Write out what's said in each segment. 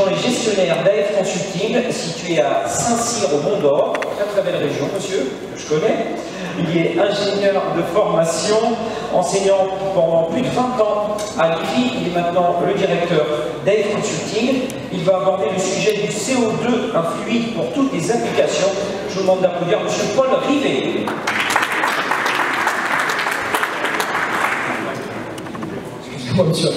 dirigeant et gestionnaire d'AF Consulting, situé à Saint-Cyr au Mont d'Or, très très belle région, monsieur, que je connais. Il est ingénieur de formation, enseignant pendant plus de 20 ans à l'IFI. Il est maintenant le directeur d'AF Consulting. Il va aborder le sujet du CO2, un fluide pour toutes les applications. Je vous demande d'applaudir monsieur Paul Rivet. Excusez-moi, monsieur.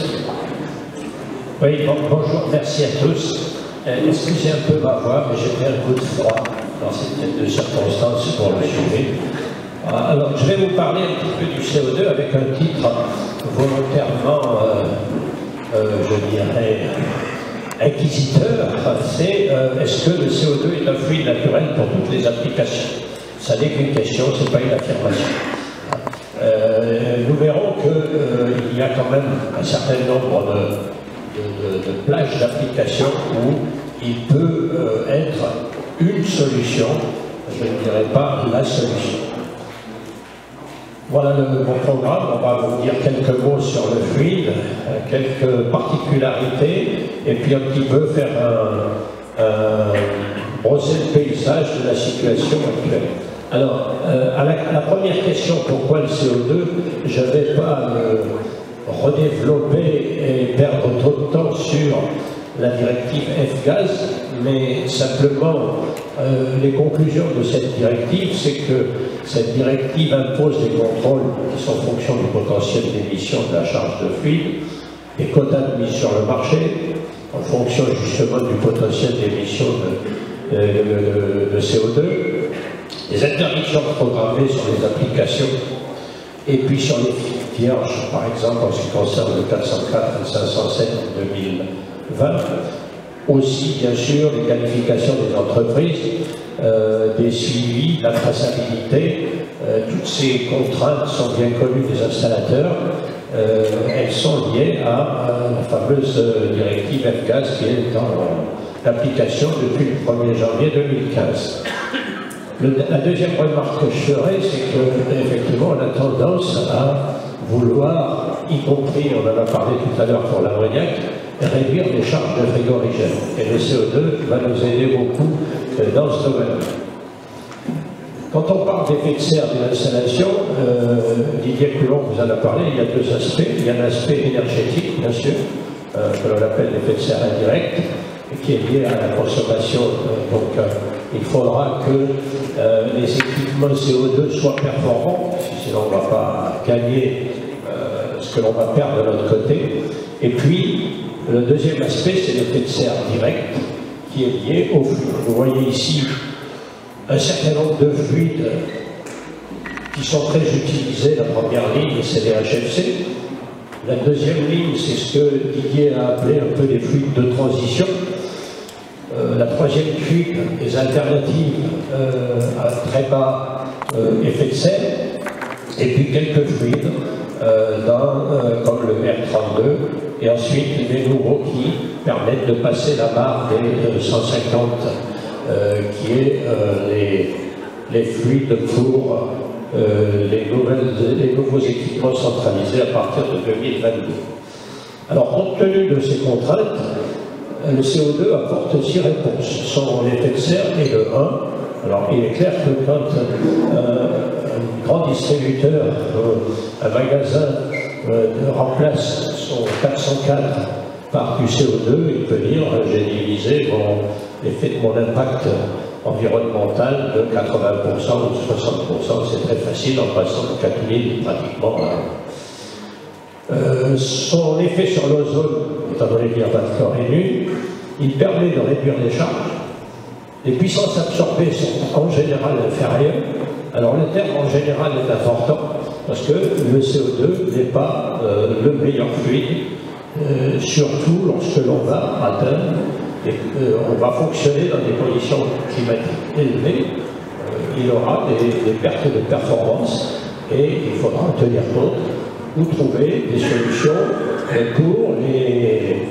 Oui, bonjour, merci à tous. Excusez un peu ma voix, mais j'ai pris un coup de froid dans cette circonstance pour le sujet. Alors, je vais vous parler un petit peu du CO2 avec un titre volontairement, je dirais, inquisiteur. C'est est-ce que le CO2 est un fluide naturel pour toutes les applications? Ça n'est qu'une question, ce n'est pas une affirmation. Nous verrons qu'il y a quand même un certain nombre de plages d'application où il peut être une solution, je ne dirais pas la solution. Voilà mon programme. On va vous dire quelques mots sur le fluide, quelques particularités, et puis un petit peu faire brosser le paysage de la situation actuelle. Alors, à la première question, pourquoi le CO2, je ne vais pas redévelopper et perdre trop de temps sur la directive F-Gaz, mais simplement les conclusions de cette directive, c'est que cette directive impose des contrôles qui sont en fonction du potentiel d'émission de la charge de fluide, des quotas de mise sur le marché, en fonction justement du potentiel d'émission de CO2, des interdictions programmées sur les applications, et puis sur les vierges, par exemple, en ce qui concerne le 404 et 507 en 2020, aussi, bien sûr, les qualifications des entreprises, des suivis, de la traçabilité, toutes ces contraintes sont bien connues des installateurs, elles sont liées à la fameuse directive F-Gaz qui est en application depuis le 1er janvier 2015. La deuxième remarque que je ferai, c'est qu'effectivement, on a tendance à vouloir, y compris, on en a parlé tout à l'heure pour l'ammoniac, réduire les charges de frigorigène. Et le CO2 va nous aider beaucoup dans ce domaine. Quand on parle d'effet de serre d'une installation, Didier Coulon vous en a parlé, il y a deux aspects. Il y a l'aspect énergétique, bien sûr, que l'on appelle l'effet de serre indirect, qui est lié à la consommation. Il faudra que les équipements CO2 soient performants, sinon on ne va pas gagner ce que l'on va perdre de l'autre côté. Et puis, le deuxième aspect, c'est l'effet de serre direct, qui est lié au fluide. Vous voyez ici un certain nombre de fluides qui sont très utilisés. La première ligne, c'est les HFC. La deuxième ligne, c'est ce que Didier a appelé un peu les fluides de transition. La troisième fuite, les alternatives à très bas effet de serre, et puis quelques fluides comme le R32, et ensuite les nouveaux qui permettent de passer la barre des 150, qui est les fluides pour les nouveaux équipements centralisés à partir de 2022. Alors, compte tenu de ces contraintes, le CO2 apporte 6 réponses, son effet de serre et le 1. Alors, il est clair que quand un grand distributeur, un magasin remplace son 404 par du CO2, il peut dire j'ai divisé mon impact environnemental de 80% ou de 60%, c'est très facile en passant de 4000 pratiquement à... son effet sur l'ozone, étant donné qu'il n'y a pas de chlore est nul, il permet de réduire les charges. Les puissances absorbées sont en général inférieures. Alors le terme en général est important parce que le CO2 n'est pas le meilleur fluide, surtout lorsque l'on va atteindre, on va fonctionner dans des conditions climatiques élevées, il aura des pertes de performance et il faudra en tenir compte ou trouver des solutions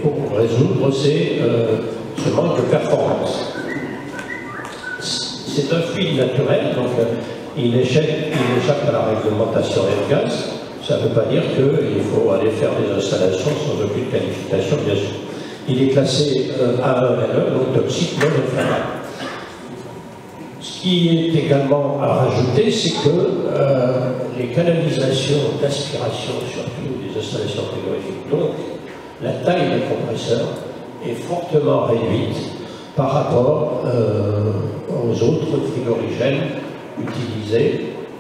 pour résoudre ce manque de performance. C'est un fluide naturel, donc il échappe à la réglementation F-Gaz. Ça ne veut pas dire qu'il faut aller faire des installations sans aucune qualification, bien sûr. il est classé A1N1, donc toxique non inflammable. Ce qui est également à rajouter, c'est que les canalisations d'aspiration, surtout des installations frigorifiques, donc la taille des compresseurs est fortement réduite par rapport aux autres frigorigènes utilisés.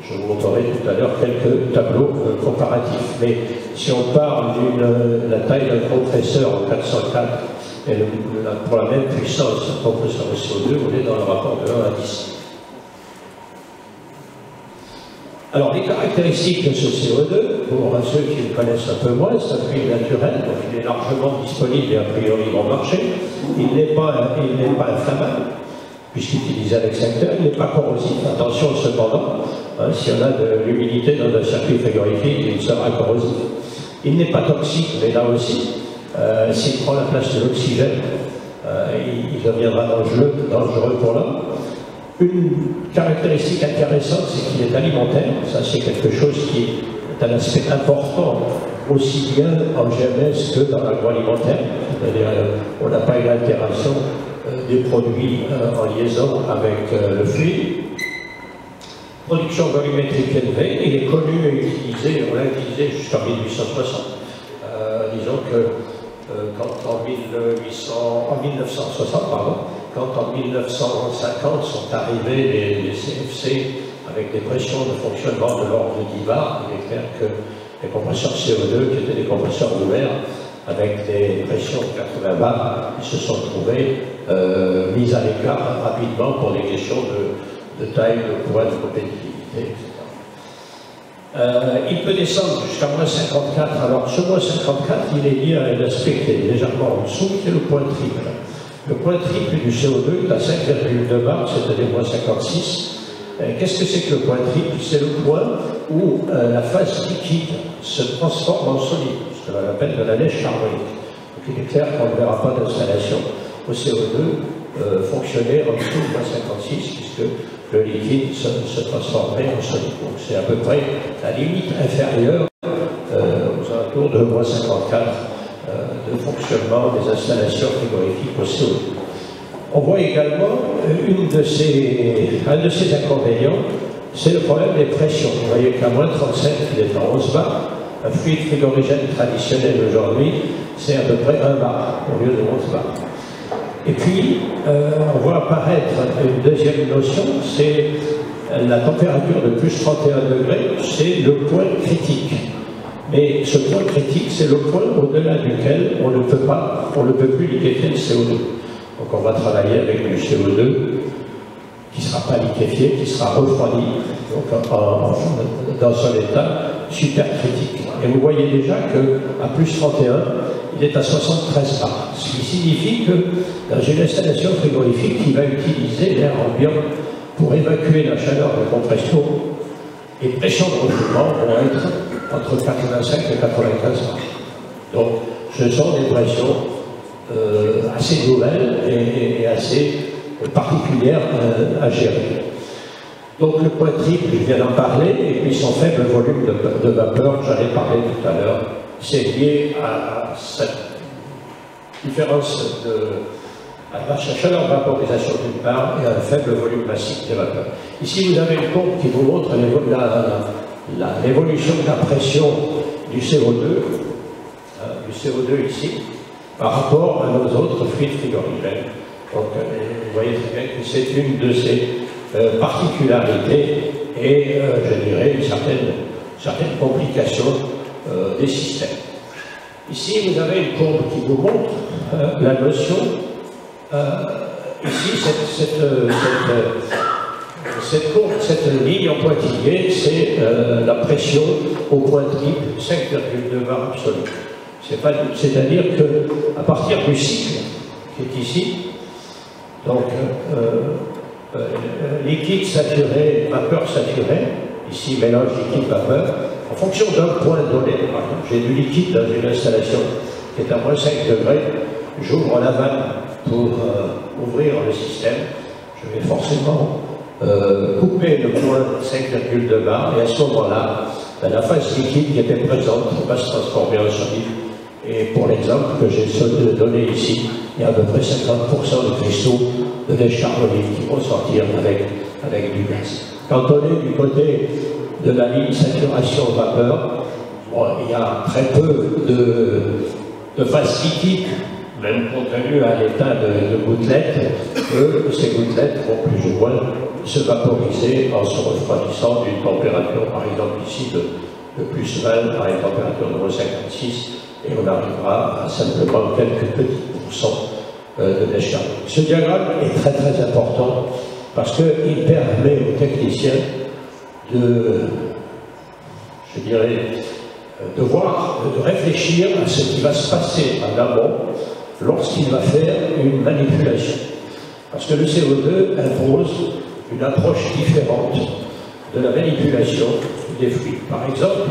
Je vous montrerai tout à l'heure quelques tableaux comparatifs. Mais si on parle de la taille d'un compresseur en 404 et pour la même puissance, un compresseur de CO2, on est dans le rapport de 1 à 10. Alors, les caractéristiques de ce CO2, pour ceux qui le connaissent un peu moins, c'est un fluide naturel, donc il est largement disponible et a priori bon marché. Il n'est pas inflammable, puisqu'utilisé à l'extincteur, il n'est pas corrosif. Attention cependant, si on a de l'humidité dans un circuit frigorifique, il sera corrosif. Il n'est pas toxique, mais là aussi, s'il prend la place de l'oxygène, il deviendra dangereux pour l'homme. Une caractéristique intéressante, c'est qu'il est alimentaire. Ça, c'est quelque chose qui est un aspect important, aussi bien en GMS que dans l'agroalimentaire. C'est-à-dire, on n'a pas une altération des produits en liaison avec le fluide. Production volumétrique élevée, il est connu et utilisé, on l'a utilisé jusqu'en 1860. Disons que quand en 1960, pardon, quand en 1950 sont arrivés les CFC avec des pressions de fonctionnement de l'ordre de 10 bar, il est clair que les compresseurs CO2, qui étaient des compresseurs ouverts, avec des pressions de 80 bars, ils se sont trouvés mis à l'écart rapidement pour des questions de taille, de poids, de compétitivité, etc. Il peut descendre jusqu'à moins 54. Alors, ce moins 54, il est lié à un aspect qui est légèrement en dessous, qui est le point triple. Le point triple du CO2 est à 5,2 bar, c'est-à-dire moins 56. Qu'est-ce que c'est que le point triple? C'est le point où la phase liquide se transforme en solide, ce que l'on appelle de la neige carbonique. Donc, il est clair qu'on ne verra pas d'installation au CO2 fonctionner en dessous de moins 56, puisque le liquide se transformerait en solide. Donc c'est à peu près la limite inférieure aux alentours de moins 54 de fonctionnement des installations frigorifiques au CO2. On voit également un de ces inconvénients, c'est le problème des pressions. Vous voyez qu'à moins 37, il est en 11 bar. Un fluide frigorigène traditionnel aujourd'hui, c'est à peu près 1 bar au lieu de 11 bar. Et puis, on voit apparaître une deuxième notion, c'est la température de plus 31 degrés, c'est le point critique. Mais ce point critique, c'est le point au-delà duquel on ne peut plus liquéfier le CO2. Donc on va travailler avec du CO2 qui ne sera pas liquéfié, qui sera refroidi, donc dans son état supercritique. Et vous voyez déjà qu'à plus 31, il est à 73 bar, ce qui signifie que dans une installation frigorifique qui va utiliser l'air ambiant pour évacuer la chaleur de compression, les pressions de refoulement vont être entre 85 et 95 bar. Donc ce sont des pressions assez nouvelles et assez particulières à gérer. Donc le point triple, je viens d'en parler, et puis son faible volume de vapeur, j'en ai parlé tout à l'heure, c'est lié à cette différence à la chaleur-vaporisation d'une part et à un faible volume massif des vapeurs. Ici, vous avez une courbe qui vous montre l'évolution de la pression du CO2, ici, par rapport à nos autres fluides frigorigènes. Donc, vous voyez très bien que c'est une de ces particularités et, je dirais, certaines complications des systèmes. Ici, vous avez une courbe qui vous montre la notion. Ici, cette courbe, cette ligne en pointillé, c'est la pression au point triple, 5,2 bar absolu. C'est-à-dire qu'à partir du cycle, qui est ici, donc liquide saturé, vapeur saturée, ici mélange liquide-vapeur, en fonction d'un point donné. Par exemple, j'ai du liquide dans une installation qui est à moins 5 degrés, j'ouvre la vanne pour ouvrir le système, je vais forcément couper le point 5,2 bar, et à ce moment-là, la phase liquide qui était présente va se transformer en solide Et pour l'exemple que j'ai donné ici, il y a à peu près 50% de cristaux de neige carbonique qui vont sortir avec du gaz. Quand on est du côté de la ligne saturation-vapeur, bon, il y a très peu de phase liquide, même contenu à l'état de gouttelettes, ces gouttelettes vont plus ou moins se vaporiser en se refroidissant d'une température, par exemple ici, de plus 20 à une température de 56, et on arrivera à simplement quelques petits pourcents de neige carbonique. Ce diagramme est très très important parce qu'il permet aux techniciens de voir, de réfléchir à ce qui va se passer en amont lorsqu'il va faire une manipulation. Parce que le CO2 impose une approche différente de la manipulation des fluides. Par exemple,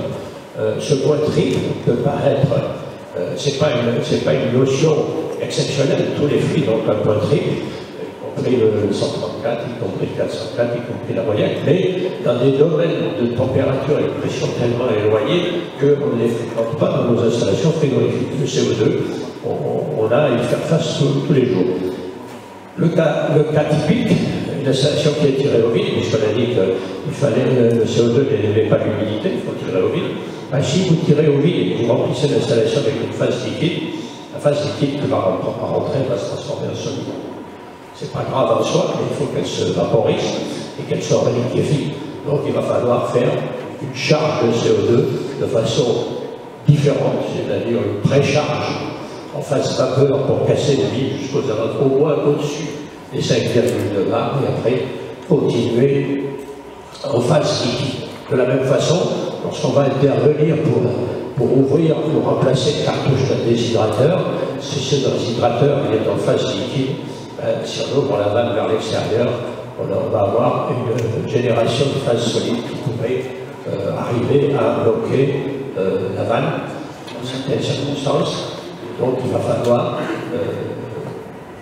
ce point triple peut paraître, c'est pas une notion exceptionnelle, tous les fluides ont un point triple, y compris le 134, y compris le 404, y compris la moyenne, mais dans des domaines de température et de pression tellement éloignés qu'on ne les fréquente pas dans nos installations frigorifiques. Le CO2, on a à y faire face tous les jours. Le cas typique, une installation qui est tirée au vide, puisqu'on a dit qu'il fallait, le CO2 n'élevait pas l'humidité, il faut tirer au vide. Ben, si vous tirez au vide et que vous remplissez l'installation avec une phase liquide, la phase liquide qui va rentrer va se transformer en solide. C'est pas grave en soi, mais il faut qu'elle se vaporise et qu'elle se reliquéfie. Donc il va falloir faire une charge de CO2 de façon différente, c'est-à-dire une précharge en phase vapeur pour casser le vide jusqu'aux alentours, au moins au-dessus des 5,2 bar, et après continuer en phase liquide. De la même façon, lorsqu'on va intervenir pour ouvrir, pour remplacer le cartouche d'un déshydrateur, si ce déshydrateur est en phase liquide, si on ouvre la vanne vers l'extérieur, on va avoir une génération de phase solide qui pourrait arriver à bloquer la vanne dans certaines circonstances. Donc il va falloir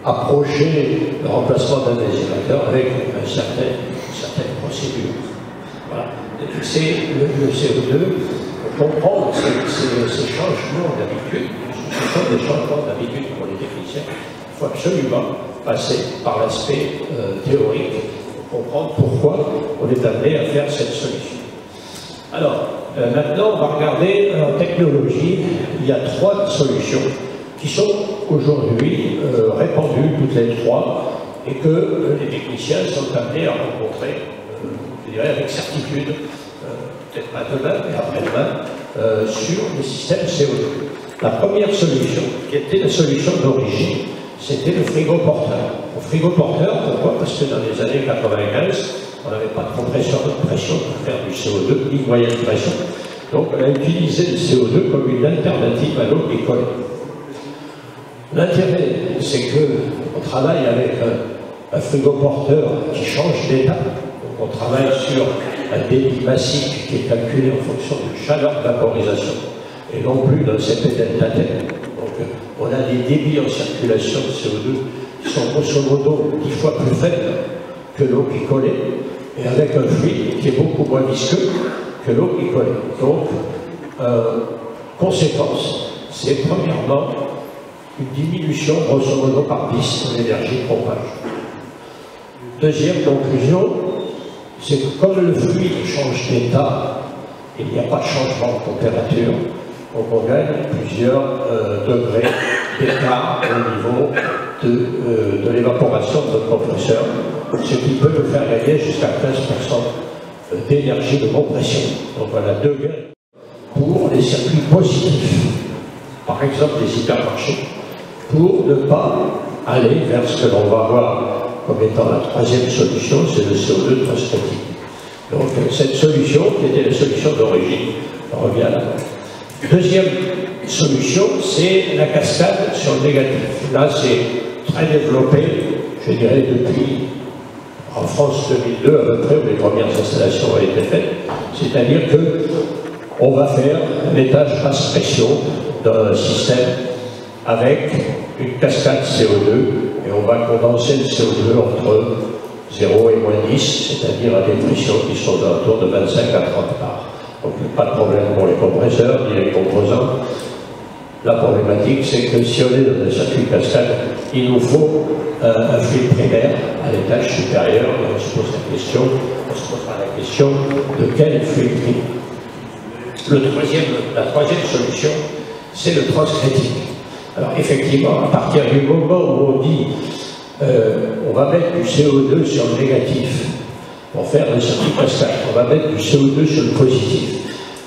approcher le remplacement d'un déshydrateur avec une certaine procédure. Voilà. C'est le CO2, comprendre ces changements d'habitude, ce sont des changements d'habitude pour les techniciens. Il faut absolument passer par l'aspect théorique pour comprendre pourquoi on est amené à faire cette solution. Alors, maintenant, on va regarder en technologie. Il y a 3 solutions qui sont aujourd'hui répandues, toutes les 3, et que les techniciens sont amenés à rencontrer, je dirais, avec certitude, peut-être pas demain, mais après-demain, sur les systèmes CO2. La première solution, qui était la solution d'origine, c'était le frigo-porteur. Le frigo-porteur, pourquoi? Parce que dans les années 95, on n'avait pas de compression pour faire du CO2, ni moyen de pression. Donc on a utilisé le CO2 comme une alternative à l'eau qui colle. L'intérêt, c'est qu'on travaille avec un frigo-porteur qui change d'état. Donc on travaille sur un débit massif qui est calculé en fonction de chaleur de vaporisation, et non plus d'un CP delta T. Donc on a des débits en circulation de CO2 qui sont grosso modo 10 fois plus faibles que l'eau qui collait, et avec un fluide qui est beaucoup moins visqueux que l'eau qui collait. Donc, conséquence, c'est premièrement une diminution grosso modo par 10 de l'énergie de pompage. Deuxième conclusion, c'est que comme le fluide change d'état, il n'y a pas de changement de température, donc on gagne plusieurs degrés d'écart au niveau de l'évaporation de notre compresseur, ce qui peut nous faire gagner jusqu'à 15% d'énergie de compression. Donc voilà 2 gains pour les circuits positifs, par exemple les hypermarchés, pour ne pas aller vers ce que l'on va voir comme étant la 3e solution, c'est le CO2 transcriptique. Donc cette solution, qui était la solution d'origine, on revient là. Deuxième solution, c'est la cascade sur le négatif. Là, c'est très développé, je dirais, depuis en France 2002 à peu près, où les premières installations ont été faites. C'est-à-dire qu'on va faire un étage basse pression d'un système avec une cascade CO2, et on va condenser le CO2 entre 0 et moins 10, c'est-à-dire à des pressions qui sont autour de 25 à 30 bars. Donc pas de problème pour les compresseurs ni les composants. La problématique, c'est que si on est dans un circuit cascade, il nous faut un fluide primaire à l'étage supérieur, et on se posera la question de quel fluide primaire. La troisième solution, c'est le transcritique. Alors effectivement, à partir du moment où on dit on va mettre du CO2 sur le négatif pour faire le circuit cascade, on va mettre du CO2 sur le positif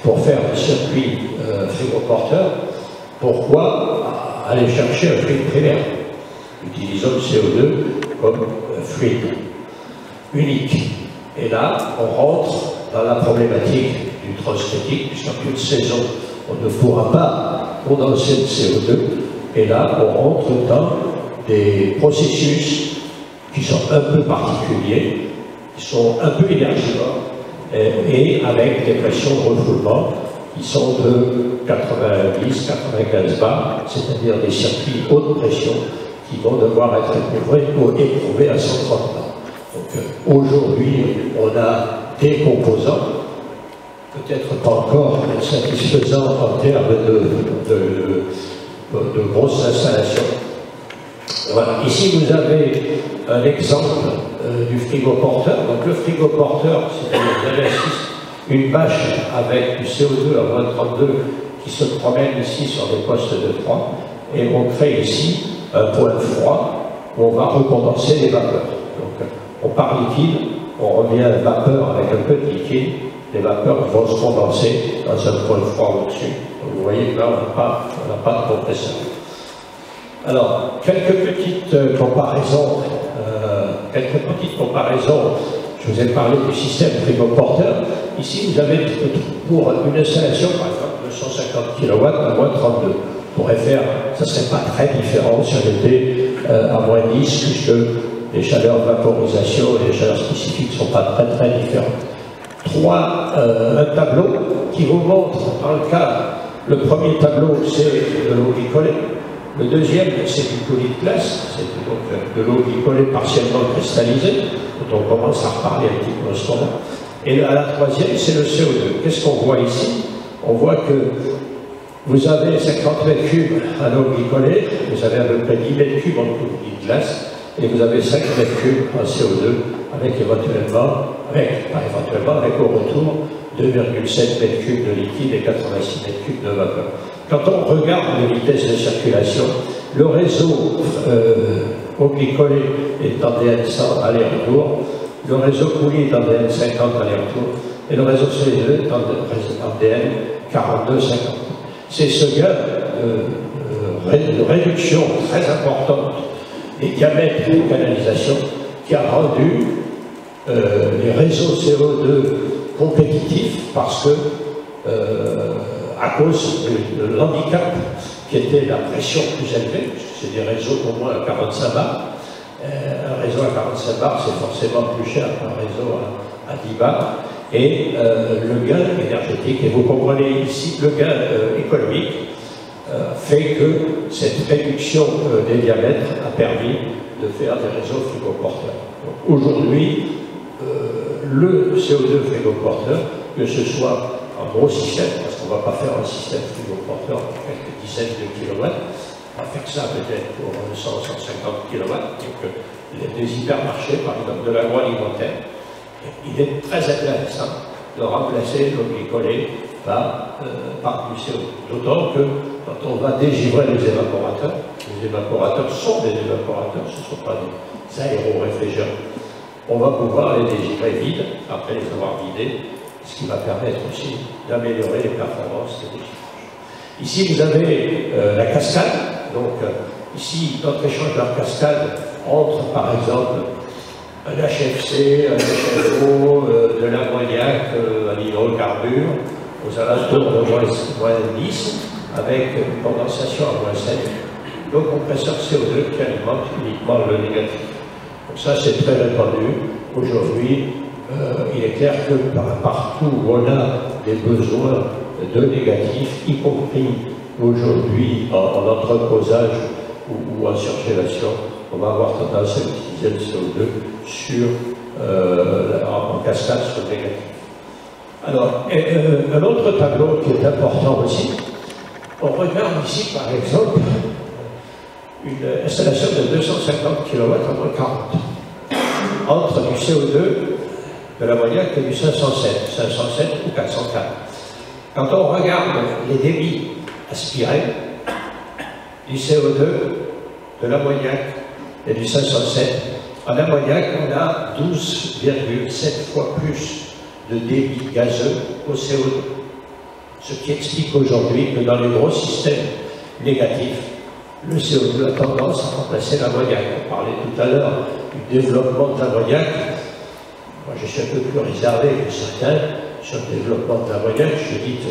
pour faire le circuit frigoporteur, pourquoi aller chercher un fluide primaire? Utilisons le CO2 comme fluide unique. Et là, on rentre dans la problématique du transcritique, puisqu'en toute saison, on ne pourra pas condenser le CO2. Et là, on rentre dans des processus qui sont un peu particuliers, qui sont un peu énergivores, et avec des pressions de refoulement qui sont de 90-95 bars, c'est-à-dire des circuits haute pression qui vont devoir être éprouvés à 130 bars. Donc aujourd'hui, on a des composants, peut-être pas encore satisfaisants en termes de grosses installations. Voilà. Ici, vous avez un exemple du frigoporteur. Donc le frigoporteur, c'est-à-dire vous avez une bâche avec du CO2 à moins 32 qui se promène ici sur des postes de froid, et on crée ici un point froid où on va recondenser les vapeurs. Donc on part liquide, on revient à la vapeur avec un peu de liquide, les vapeurs vont se condenser dans un point froid au-dessus. Donc vous voyez que là, on n'a pas de compresseur. Alors, quelques petites comparaisons. Je vous ai parlé du système frigoporteur. Ici, vous avez pour une installation, par exemple, de 150 kW à moins 32. On pourrait faire, ça ne serait pas très différent si on était à moins 10, puisque les chaleurs de vaporisation et les chaleurs spécifiques ne sont pas très différentes. Un tableau qui vous montre, dans le cas, le premier tableau, c'est de l'eau glycolée. Le deuxième, c'est du colis de glace, c'est donc de l'eau glycolée partiellement cristallisée, dont on commence à reparler un petit peu en ce moment. Et à la troisième, c'est le CO2. Qu'est-ce qu'on voit ici? On voit que vous avez 50 mètres cubes à l'eau glycolée, vous avez à peu près 10 mètres cubes en colis de glace, et vous avez 5 mètres cubes en CO2, avec au retour 2,7 mètres cubes de liquide et 86 mètres cubes de vapeur. Quand on regarde les vitesses de circulation, le réseau eau glycolée est en DN100 aller-retour, le réseau coulis est en DN50 aller-retour, et le réseau CO2 est en DN42-50. C'est ce gain de réduction très importante des diamètres de canalisation qui a rendu les réseaux CO2 compétitifs, parce que à cause de l'handicap qui était la pression plus élevée, puisque c'est des réseaux au moins à 45 bars. Un réseau à 45 bars, c'est forcément plus cher qu'un réseau à 10 bars. Et le gain énergétique, et vous comprenez ici, le gain économique fait que cette réduction des diamètres a permis de faire des réseaux frigoporteurs. Aujourd'hui, le CO2 frigoporteur, que ce soit un gros système, parce qu'on ne va pas faire un système frigoporteur pour quelques dizaines de kilowatts, on va faire ça peut-être pour 100-150 kilowatts, donc il y a des hypermarchés, par exemple de l'agroalimentaire. Il est très intéressant de remplacer l'eau glycolée par du CO2. D'autant que quand on va dégivrer les évaporateurs sont des évaporateurs, ce ne sont pas des aéroréfrigérants. On va pouvoir les dégivrer vides, après les avoir vidés, ce qui va permettre aussi d'améliorer les performances des dégivrage. Ici, vous avez la cascade. Donc, ici, notre échangeur cascade entre, par exemple, un HFC, un HFO, de l'ammoniac, un hydrocarbure, aux alentours de moins 10, avec une condensation à moins 7, le compresseur CO2 qui alimente uniquement le négatif. Donc ça, c'est très répandu. Aujourd'hui, il est clair que partout où on a des besoins de négatifs, y compris aujourd'hui en entreposage ou en surgélation, on va avoir tendance à utiliser le CO2 en cascade sur le négatif. Alors, un autre tableau qui est important aussi, On regarde ici, par exemple, une installation de 250 kW en 40, entre du CO2 de l'ammoniac et du 507 ou 404. Quand on regarde les débits aspirés du CO2, de l'ammoniac et du 507, en ammoniac, on a 12,7 fois plus de débit gazeux au CO2. Ce qui explique aujourd'hui que dans les gros systèmes négatifs, le CO2 a tendance à remplacer l'ammoniac. On parlait tout à l'heure du développement de l'ammoniac. Moi, je suis un peu plus réservé que certains sur le développement de l'ammoniac. Je dis que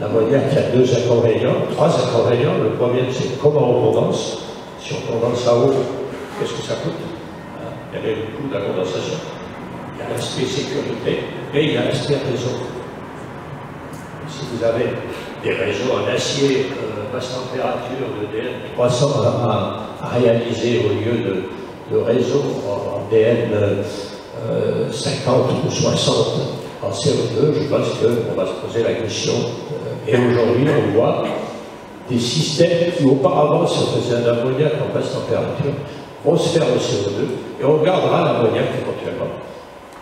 l'ammoniac a trois inconvénients. Le premier, c'est comment on condense. Si on condense à eau, qu'est-ce que ça coûte? Il y a le coût de la condensation. Il y a l'aspect sécurité et il y a l'aspect réseau. Si vous avez des réseaux en acier basse température de DN 300 à réaliser au lieu de réseaux en DN 50 ou 60 en CO2, je pense qu'on va se poser la question. Et aujourd'hui, on voit des systèmes qui auparavant se faisaient en ammoniac en basse température vont se faire au CO2 et on gardera l'ammoniac éventuellement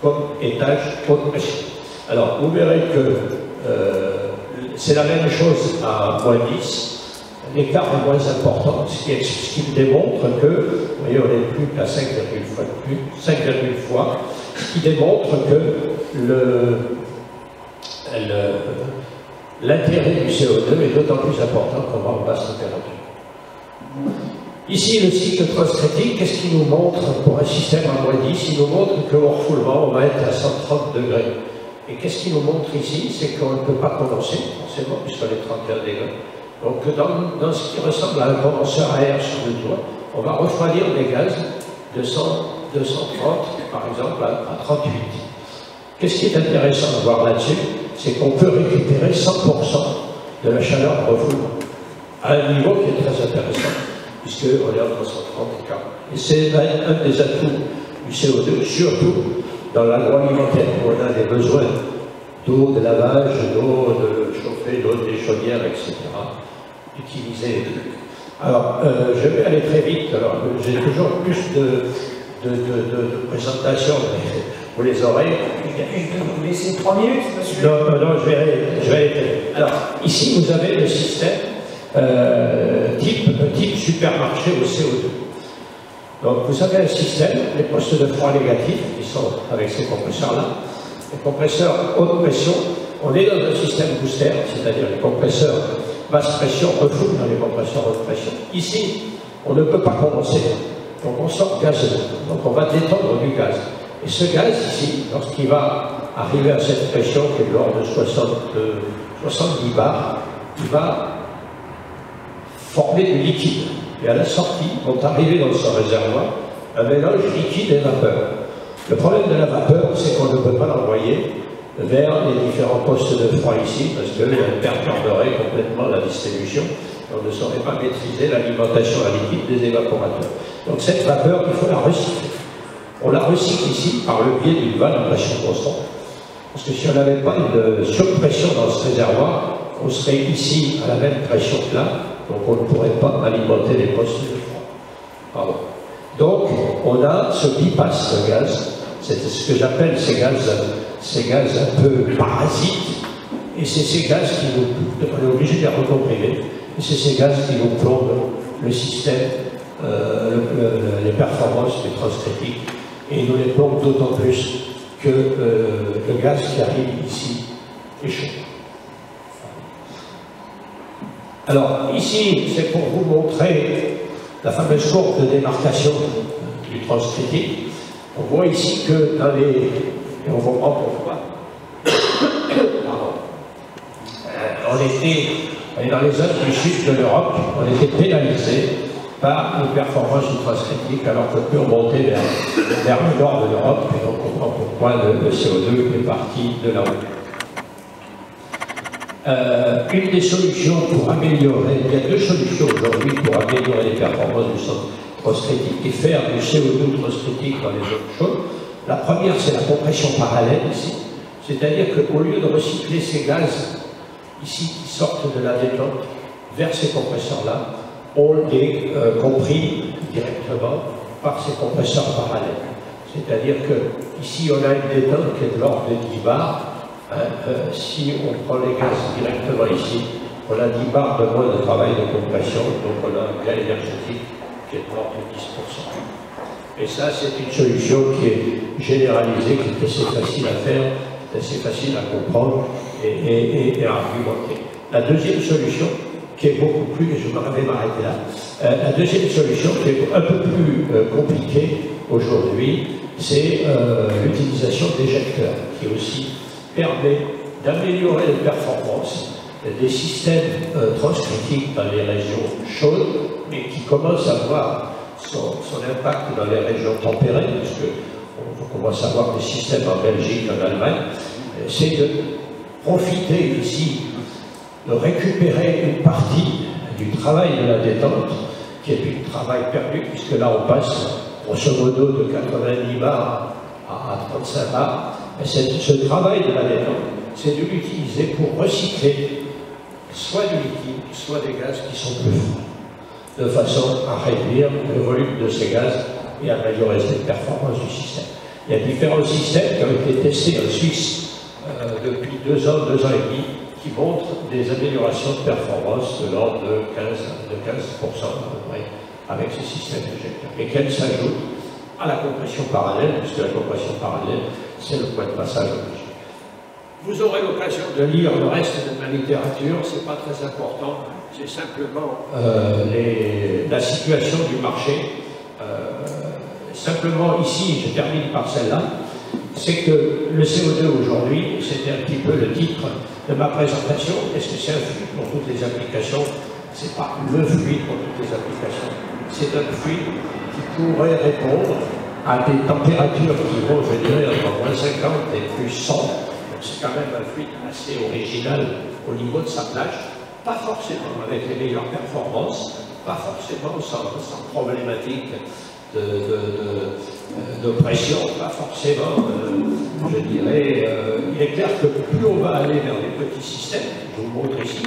comme étage haute pression. Alors, vous verrez que c'est la même chose à moins 10. L'écart est moins important, ce qui démontre que, vous voyez, on n'est plus qu'à 5,1 fois, ce qui démontre que l'intérêt du CO2 est d'autant plus important qu'on va en basse température. Ici, le cycle transcritique, qu'est-ce qu'il nous montre pour un système à moins 10? Il nous montre qu'au refoulement, on va être à 130 degrés. Et qu'est-ce qu'il nous montre ici? C'est qu'on ne peut pas condenser, forcément, puisqu'on est 31 degrés. Donc, dans ce qui ressemble à un condenseur à air sur le toit, on va refroidir des gaz de 100, 230, par exemple, à 38. Qu'est-ce qui est intéressant de voir là-dessus? C'est qu'on peut récupérer 100% de la chaleur en refoulement, à un niveau qui est très intéressant, puisqu'on est entre 130 et 40. Et c'est un des atouts du CO2, surtout dans l'agroalimentaire, où on a des besoins d'eau de lavage, d'eau de chauffer, d'eau des chaudières, etc. Utiliser. Alors, je vais aller très vite. Alors, j'ai toujours plus de présentations, mais vous les aurez. Je peux vous laisser 3 minutes, monsieur? Non, je vais aller très vite. Alors, ici, vous avez le système type supermarché au CO2. Donc, vous avez un système, les postes de froid négatifs, qui sont avec ces compresseurs-là. Les compresseurs haute pression, on est dans un système booster, c'est-à-dire les compresseurs basse pression refoulent dans les compresseurs haute pression. Ici, on ne peut pas condenser, donc on sort gazeux, donc on va détendre du gaz. Et ce gaz ici, lorsqu'il va arriver à cette pression qui est de l'ordre de 70 bars, il va former du liquide. Et à la sortie, vont arriver dans son réservoir un mélange liquide et vapeur. Le problème de la vapeur, c'est qu'on ne peut pas l'envoyer vers les différents postes de froid ici, parce qu'elle perturberait complètement la distribution. On ne saurait pas maîtriser l'alimentation à liquide des évaporateurs. Donc cette vapeur, il faut la recycler. On la recycle ici par le biais d'une vanne à pression constante. Parce que si on n'avait pas une surpression dans ce réservoir, on serait ici à la même pression que là, donc on ne pourrait pas alimenter les postes de froid. Pardon. Donc on a ce bypass de gaz, c'est ce que j'appelle ces gaz un peu parasites, et c'est ces gaz qui nous, on est obligé de les recomprimer, et c'est ces gaz qui nous plombent le système, les performances du transcritique, et nous les plombent d'autant plus que le gaz qui arrive ici est chaud. Alors ici, c'est pour vous montrer la fameuse courbe de démarcation du transcritique. On voit ici que dans les... et on comprend pourquoi. Pardon. On est dans les zones du sud de l'Europe, on était pénalisé par une performance du transcritique alors qu'on peut remonter vers le nord de l'Europe, et on comprend pourquoi le CO2 est parti de là-haut. Une des solutions pour améliorer, il y a deux solutions aujourd'hui pour améliorer les performances du transcritique et faire du CO2 transcritique dans les zones chaudes. La première, c'est la compression parallèle ici, c'est-à-dire qu'au lieu de recycler ces gaz ici qui sortent de la détente vers ces compresseurs-là, on les compris directement par ces compresseurs parallèles. C'est-à-dire que ici on a une détente qui est de l'ordre de 10 bars. Si on prend les gaz directement ici, on a 10 bars de moins de travail de compression, donc on a un gain énergétique qui est de l'ordre de 10%. Et ça, c'est une solution qui est généralisée, qui est assez facile à faire, assez facile à comprendre et à argumenter. La deuxième solution, qui est beaucoup plus, et je vais m'arrêter là, la deuxième solution qui est un peu plus compliquée aujourd'hui, c'est l'utilisation d'éjecteurs, qui aussi permet d'améliorer les performances des systèmes transcritiques dans les régions chaudes, mais qui commencent à voir son impact dans les régions tempérées, puisque on commence à voir des systèmes en Belgique, en Allemagne. C'est de profiter ici, de récupérer une partie du travail de la détente, qui est du travail perdu, puisque là on passe grosso modo de 90 bars à 35 bars. Ce travail de la détente, c'est de l'utiliser pour recycler soit du liquide, soit des gaz qui sont plus froids, de façon à réduire le volume de ces gaz et améliorer les performances du système. Il y a différents systèmes qui ont été testés en Suisse depuis 2 ans, 2 ans et demi, qui montrent des améliorations de performance de l'ordre de 15% à peu près avec ces systèmes d'éjecteurs, lesquels s'ajoutent à la compression parallèle, puisque la compression parallèle, c'est le point de passage obligé. Vous aurez l'occasion de lire le reste de ma littérature, ce n'est pas très important, c'est simplement la situation du marché. Simplement ici, je termine par celle-là, c'est que le CO2 aujourd'hui, c'était un petit peu le titre de ma présentation. Est-ce que c'est un fluide pour toutes les applications? Ce n'est pas le fluide pour toutes les applications, c'est un fluide qui pourrait répondre à des températures qui vont, je dirais, entre moins 50 et plus 100. C'est quand même un fluide assez original au niveau de sa plage, pas forcément avec les meilleures performances, pas forcément sans problématique de pression, pas forcément, je dirais, il est clair que plus on va aller vers les petits systèmes, je vous montre ici,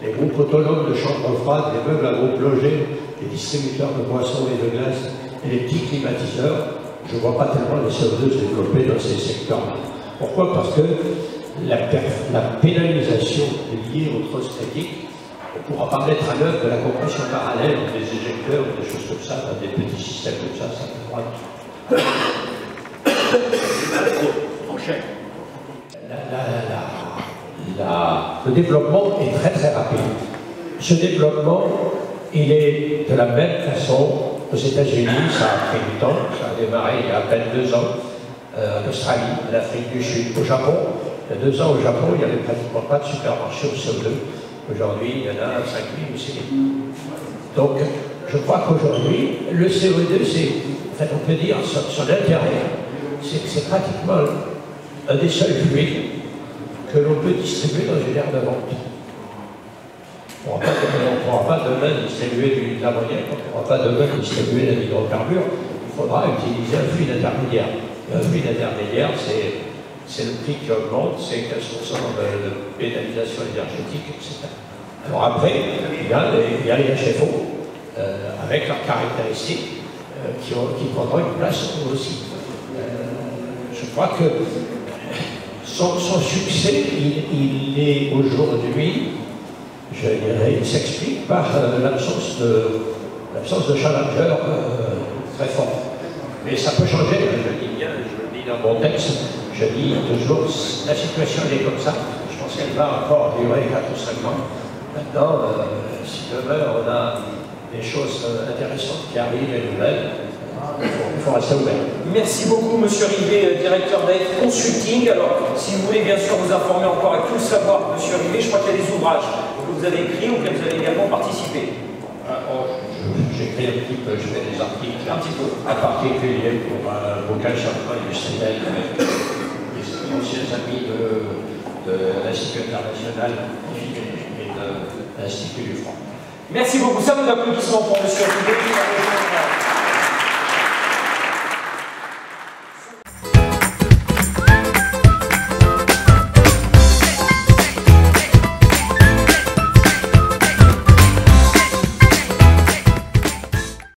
les groupes autonomes de chambres froides, les meubles à groupe logé, les distributeurs de boissons et de glace, et les petits climatiseurs, je ne vois pas tellement les CO2 se développer dans ces secteurs-là. Pourquoi? Parce que la pénalisation liée au transcritique, on ne pourra pas mettre à l'œuvre de la compression parallèle ou des éjecteurs ou des choses comme ça, dans des petits systèmes comme ça peut pas. Enchaîne. Le développement est très très rapide. Ce développement, il est de la même façon aux États-Unis, ça a pris du temps, ça a démarré il y a à peine 2 ans, en Australie, en Afrique du Sud, au Japon. Il y a 2 ans au Japon, il n'y avait pratiquement pas de supermarché au CO2. Aujourd'hui, il y en a 5 000 ou 6 000. Donc, je crois qu'aujourd'hui, le CO2, on peut dire, son intérêt, c'est que c'est pratiquement un des seuls fluides que l'on peut distribuer dans une aire de vente. On ne pourra pas demain distribuer de l'ammoniac, on ne pourra pas demain distribuer de l'hydrocarbure, il faudra utiliser un fluide intermédiaire. Et un fluide intermédiaire, c'est le prix qui augmente, c'est 15% de pénalisation énergétique, etc. Alors après, il y a les HFO, avec leurs caractéristiques, qui prendront une place aussi. Je crois que son succès, il est aujourd'hui, je dirais, il s'explique par l'absence de challenger très fort. Mais ça peut changer, je le dis bien, je le dis dans mon texte, je dis toujours, la situation elle est comme ça, je pense qu'elle va encore durer 4 ou 5 ans. Maintenant, si demain on a des choses intéressantes qui arrivent et nouvelles, il faut rester ouvert. Merci beaucoup, Monsieur Rivet, directeur d'AF Consulting. Alors, si vous voulez bien sûr vous informer encore et tout savoir, Monsieur Rivet, je crois qu'il y a des ouvrages que vous avez écrits ou que vous avez également participé. J'écris un petit peu, je fais des articles un petit peu en particulier pour un bouquin charpent industriel avec les anciens amis de l'Institut international et de l'Institut du Franc. Merci beaucoup. Ça, vous applaudissements pour Monsieur Rivet.